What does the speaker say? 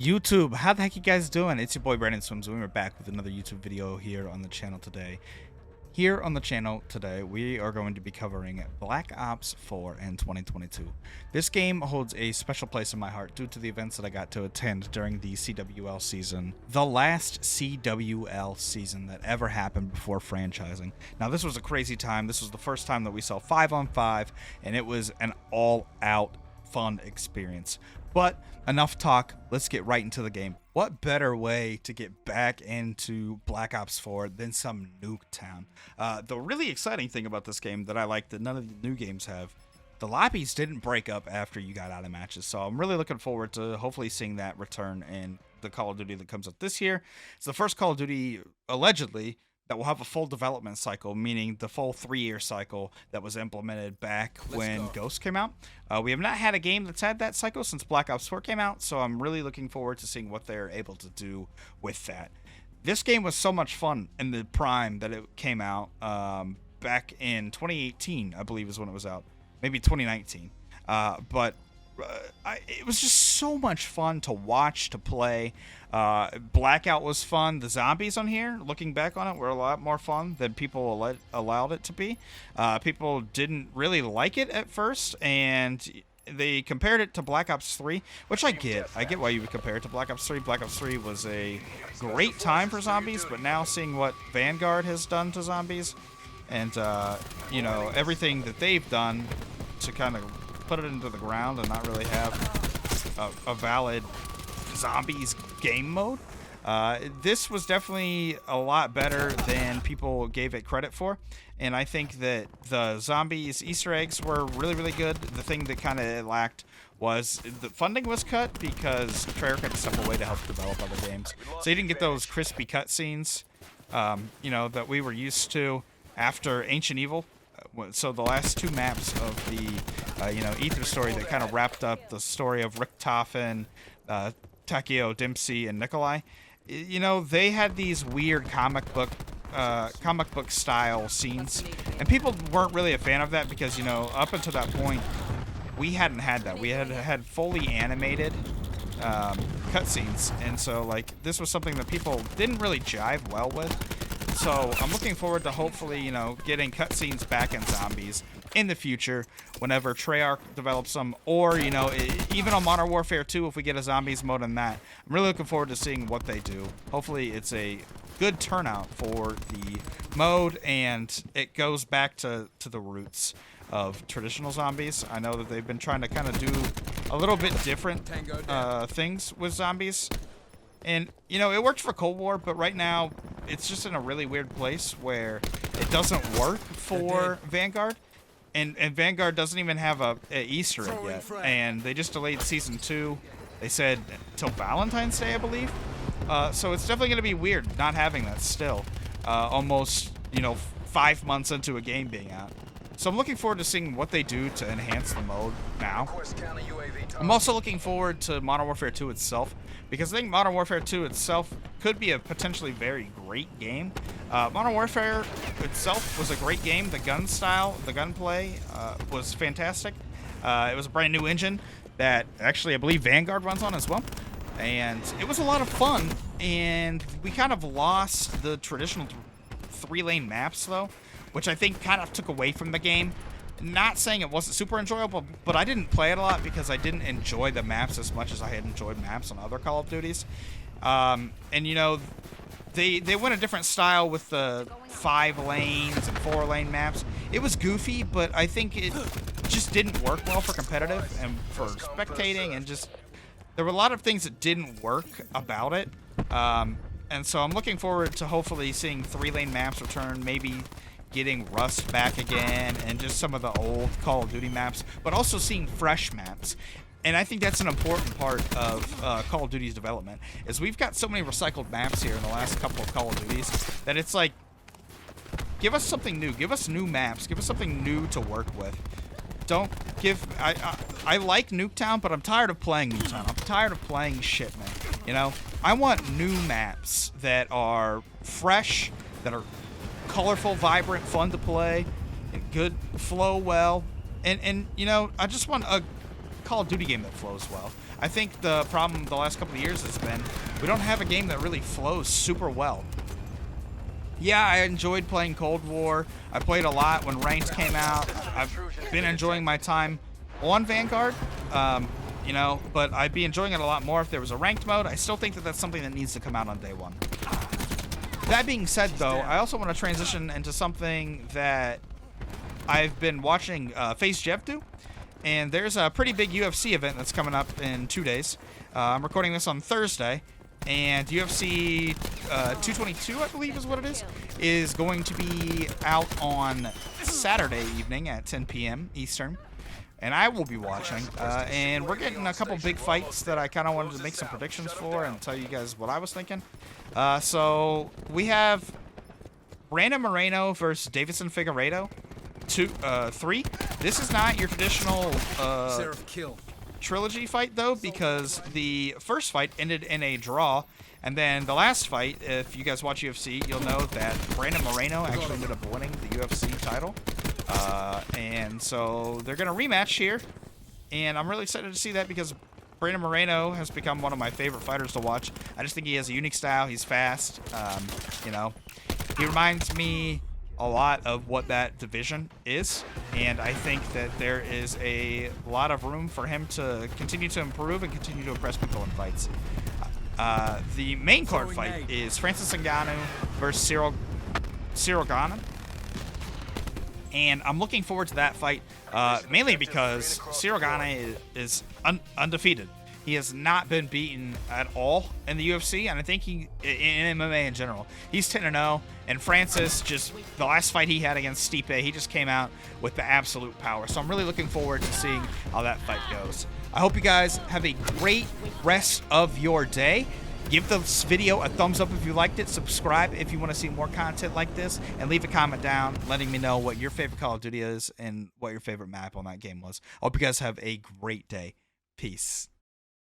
YouTube, how the heck you guys doing? It's your boy brandonswims, and we're back with another YouTube video here on the channel today. Here on the channel today, we are going to be covering Black Ops 4 in 2022. This game holds a special place in my heart due to the events that I got to attend during the CWL season. The last CWL season that ever happened before franchising. Now, this was a crazy time. This was the first time that we saw 5-on-5, and it was an all-out fun experience. But enough talk, let's get right into the game. What better way to get back into Black Ops 4 than some Nuketown? The really exciting thing about this game that I like that none of the new games have, the lobbies didn't break up after you got out of matches. So I'm really looking forward to hopefully seeing that return in the Call of Duty that comes up this year. It's the first Call of Duty, allegedly, that will have a full development cycle, meaning the full 3-year cycle that was implemented back when Ghost came out. We have not had a game that's had that cycle since Black Ops 4 came out, so I'm really looking forward to seeing what they're able to do with that. This game was so much fun in the prime that it came out back in 2018, I believe is when it was out. Maybe 2019. It was just so much fun to watch, to play. Blackout was fun. The zombies on here, looking back on it, were a lot more fun than people allowed it to be. People didn't really like it at first, and they compared it to Black Ops 3, which I get. I get why you would compare it to Black Ops 3. Black Ops 3 was a great time for zombies, but now seeing what Vanguard has done to zombies, and you know, everything that they've done to kind of put it into the ground and not really have a valid zombies game mode. This was definitely a lot better than people gave it credit for, and I think that the zombies Easter eggs were really good. The thing that kind of lacked was the funding was cut because Treyarch had to step away to help develop other games, so you didn't get those crispy cutscenes, you know, that we were used to after Ancient Evil. So the last two maps of the, you know, Ether story that kind of wrapped up the story of Richtofen, Takeo, Dempsey, and Nikolai, you know, they had these weird comic book style scenes, and people weren't really a fan of that because, you know, up until that point, we hadn't had that. We had fully animated cutscenes, and so like this was something that people didn't really jive well with. So I'm looking forward to hopefully, you know, getting cutscenes back in zombies in the future whenever Treyarch develops them, or, you know, even on Modern Warfare 2 if we get a zombies mode in that. I'm really looking forward to seeing what they do. Hopefully it's a good turnout for the mode and it goes back to the roots of traditional zombies. I know that they've been trying to kind of do a little bit different things with zombies. And, you know, it worked for Cold War, but right now it's just in a really weird place where it doesn't work for Vanguard. And Vanguard doesn't even have a Easter egg yet. And they just delayed Season 2. They said till Valentine's Day, I believe. So it's definitely going to be weird not having that still. Almost, you know, 5 months into a game being out. So I'm looking forward to seeing what they do to enhance the mode now. I'm also looking forward to Modern Warfare 2 itself, because I think Modern Warfare 2 itself could be a potentially very great game. Modern Warfare itself was a great game. The gun style, the gunplay was fantastic. It was a brand new engine that actually I believe Vanguard runs on as well. And it was a lot of fun, and we kind of lost the traditional 3-lane maps though, which I think kind of took away from the game. Not saying it wasn't super enjoyable, but I didn't play it a lot because I didn't enjoy the maps as much as I had enjoyed maps on other Call of Duties. And, you know, they went a different style with the 5 lanes and 4-lane maps. It was goofy, but I think it just didn't work well for competitive and for spectating, and just there were a lot of things that didn't work about it. And so I'm looking forward to hopefully seeing 3-lane maps return, maybe getting Rust back again, and just some of the old Call of Duty maps, but also seeing fresh maps. And I think that's an important part of Call of Duty's development, is we've got so many recycled maps here in the last couple of Call of Duties that it's like, give us something new, give us new maps, give us something new to work with. Don't give, I like Nuketown, but I'm tired of playing Nuketown. I'm tired of playing shipment, you know? I want new maps that are fresh, that are colorful, vibrant, fun to play, and good, flow well, and you know, I just want a Call of Duty game that flows well. I think the problem the last couple of years has been we don't have a game that really flows super well. Yeah, I enjoyed playing Cold War. I played a lot when Ranked came out. I've been enjoying my time on Vanguard, you know, but I'd be enjoying it a lot more if there was a Ranked mode. I still think that that's something that needs to come out on day one. That being said, though, I also want to transition into something that I've been watching FaZe Jev do, and there's a pretty big UFC event that's coming up in 2 days. I'm recording this on Thursday, and UFC 222, I believe is what it is going to be out on Saturday evening at 10 p.m. Eastern, and I will be watching. And we're getting a couple big fights that I kind of wanted to make some predictions for and tell you guys what I was thinking. So we have Brandon Moreno versus Davison Figueiredo. 3. This is not your traditional trilogy fight, though, because the first fight ended in a draw, and then the last fight, if you guys watch UFC, you'll know that Brandon Moreno actually ended up winning the UFC title. And so they're going to rematch here, and I'm really excited to see that because Brandon Moreno has become one of my favorite fighters to watch. I just think he has a unique style. He's fast. You know, he reminds me a lot of what that division is, and I think that there is a lot of room for him to continue to improve and continue to impress people in fights. The main card fight is Francis Ngannou versus Cyril Gane, and I'm looking forward to that fight mainly because Cyril Gane is undefeated. He has not been beaten at all in the UFC, and I think in MMA in general. He's 10-0, and Francis, just the last fight he had against Stipe, he just came out with the absolute power. So I'm really looking forward to seeing how that fight goes. I hope you guys have a great rest of your day. Give this video a thumbs up if you liked it. Subscribe if you want to see more content like this, and leave a comment down letting me know what your favorite Call of Duty is and what your favorite map on that game was. I hope you guys have a great day. Peace.